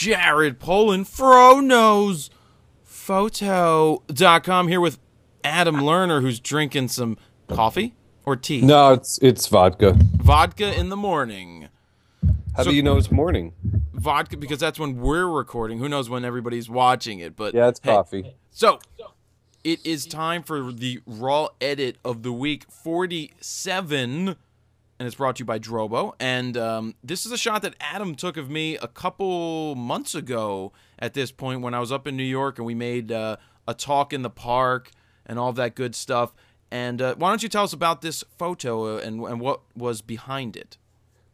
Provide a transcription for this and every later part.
Jared Poland, FroKnowsPhoto.com, here with Adam Lerner, who's drinking some coffee or tea. No, it's vodka. Vodka in the morning. How do you know it's morning? Vodka, because that's when we're recording. Who knows when everybody's watching it? But yeah, it's hey, coffee. So it is time for the Raw Edit of the Week 47. And it's brought to you by Drobo. And this is a shot that Adam took of me a couple months ago at this point when I was up in New York and we made a talk in the park and all that good stuff. And why don't you tell us about this photo and what was behind it?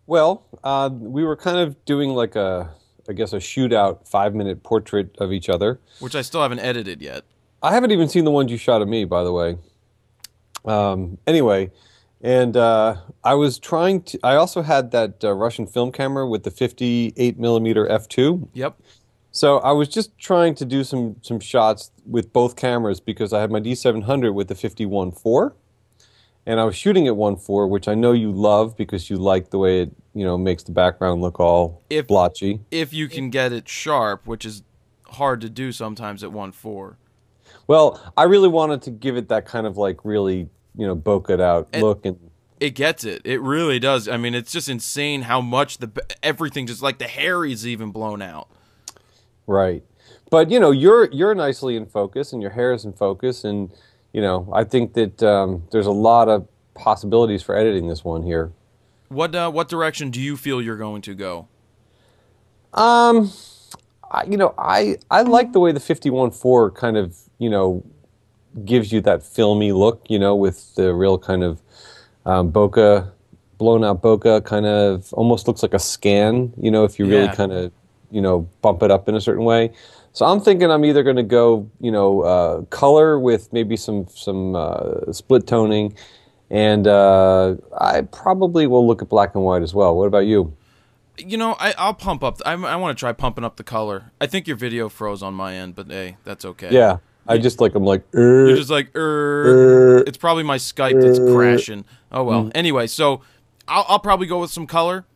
Well, we were kind of doing like I guess a shootout 5-minute portrait of each other. Which I still haven't edited yet. I haven't even seen the ones you shot of me, by the way. Anyway... And I was trying to. I also had that Russian film camera with the 58mm f2. Yep. So I was just trying to do some shots with both cameras because I had my D700 with the 51.4, and I was shooting at 1.4, which I know you love because you like the way it makes the background look all blotchy. If you can get it sharp, which is hard to do sometimes at 1.4. Well, I really wanted to give it that kind of like really bokeh out look, and it gets it. It really does. I mean, it's just insane how much everything, just like the hair is even blown out. Right, but you're nicely in focus, and your hair is in focus, and I think that there's a lot of possibilities for editing this one here. What direction do you feel you're going to go? I like the way the 51.4 kind of gives you that filmy look, with the real kind of bokeh, blown out bokeh, kind of almost looks like a scan, if you really kind of, bump it up in a certain way. So I'm thinking I'm either going to go, color with maybe some split toning, and I probably will look at black and white as well. What about you? I'll pump up. I want to try pumping up the color. I think your video froze on my end, but hey, that's okay. Yeah. I'm like, You're just like, It's probably my Skype that's crashing. Oh, well. Anyway, so I'll probably go with some color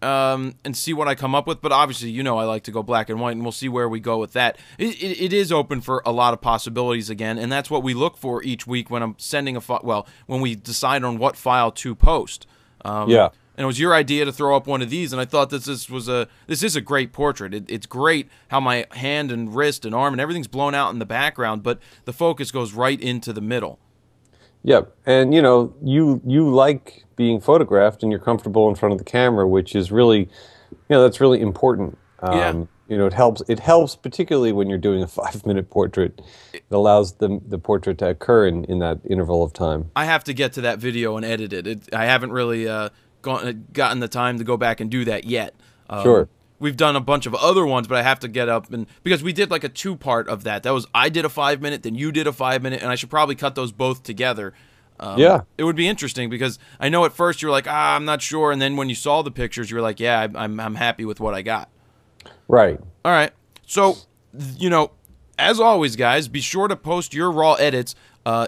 and see what I come up with. But obviously, I like to go black and white, and we'll see where we go with that. It is open for a lot of possibilities again, and that's what we look for each week when I'm sending a file. Well, when we decide on what file to post. Yeah. And it was your idea to throw up one of these, and I thought this is a great portrait. It's great how my hand and wrist and arm and everything's blown out in the background, but the focus goes right into the middle. Yep, and you like being photographed, and you're comfortable in front of the camera, which is really, that's really important. Yeah. It helps particularly when you're doing a 5-minute portrait. It allows the portrait to occur in that interval of time. I have to get to that video and edit it. I haven't really gotten the time to go back and do that yet. Sure. We've done a bunch of other ones, but I have to get up because we did like a 2-part of that. That was I did a 5-minute, then you did a 5-minute, and I should probably cut those both together. Yeah. It would be interesting because I know at first you were like, I'm not sure, and then when you saw the pictures, you were like, yeah, I'm happy with what I got. Right. All right. So, as always, guys, be sure to post your raw edits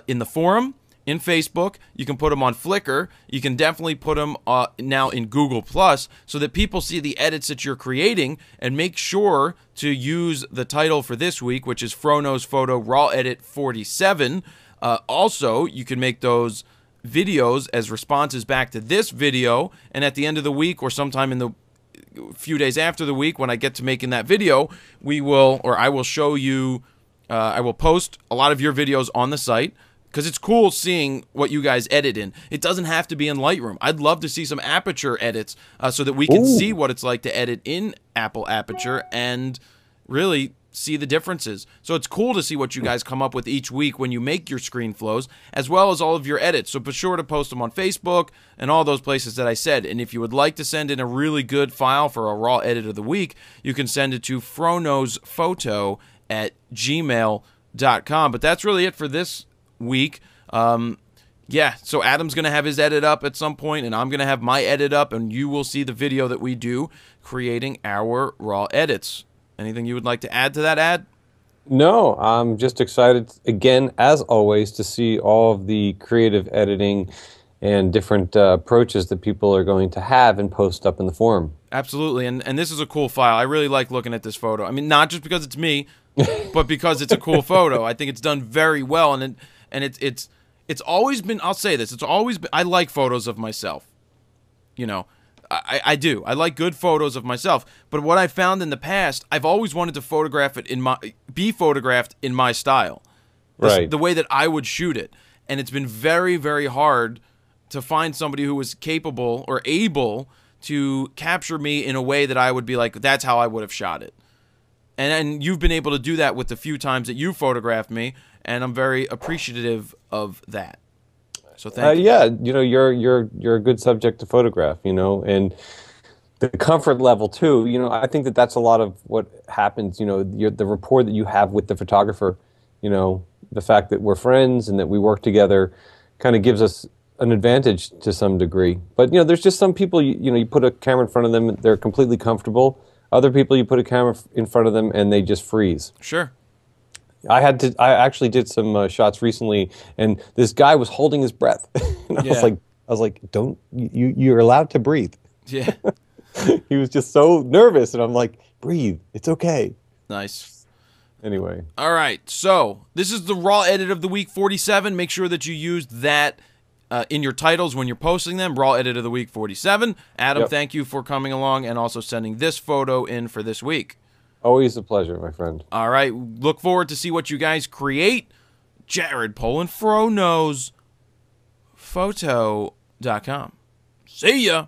in the forum, in Facebook. You can put them on Flickr. You can definitely put them now in Google Plus so that people see the edits that you're creating, and make sure to use the title for this week, which is FroKnowsPhoto Raw Edit 47. Also, you can make those videos as responses back to this video, and at the end of the week or sometime in the few days after the week when I get to making that video, I will show you, I will post a lot of your videos on the site, because it's cool seeing what you guys edit in. It doesn't have to be in Lightroom. I'd love to see some Aperture edits so that we can see what it's like to edit in Apple Aperture and really see the differences. So it's cool to see what you guys come up with each week when you make your screen flows, as well as all of your edits. So be sure to post them on Facebook and all those places that I said. And if you would like to send in a really good file for a raw edit of the week, you can send it to froknowsphoto@gmail.com. But that's really it for this week. Yeah, so Adam's going to have his edit up at some point, and I'm going to have my edit up, and you will see the video that we do creating our raw edits. Anything you would like to add to that, Ad? No, I'm just excited, again, as always, to see all of the creative editing and different approaches that people are going to have and post up in the forum. Absolutely, and this is a cool file. I really like looking at this photo. I mean, not just because it's me, but because it's a cool photo. I think it's done very well, and it's always been. I'll say this: it's always been. I like photos of myself. You know, I do. I like good photos of myself. But what I found in the past, I've always wanted to photograph it be photographed in my style, Right? the way that I would shoot it, and it's been very, very hard to find somebody who was capable or able to capture me in a way that I would be like, that's how I would have shot it. And you've been able to do that with the few times that you photographed me, and I'm very appreciative of that. So thank you. Yeah, you know, you're a good subject to photograph, you know, and the comfort level too. You know, I think that that's a lot of what happens. You know, the rapport that you have with the photographer. You know, the fact that we're friends and that we work together kind of gives us an advantage to some degree. But you know, there's just some people, you know, you put a camera in front of them, they're completely comfortable. Other people, you put a camera in front of them and they just freeze. Sure. I actually did some shots recently, and this guy was holding his breath. And I was like, don't you're allowed to breathe. Yeah. He was just so nervous, and I'm like, breathe, it's okay. Nice. Anyway. All right. So this is the raw edit of the week 47. Make sure that you used that in your titles when you're posting them. Raw edit of the week 47. Adam, thank you for coming along and also sending this photo in for this week. Always a pleasure, my friend. All right. Look forward to see what you guys create. Jared Poland, FroKnowsPhoto.com. See ya.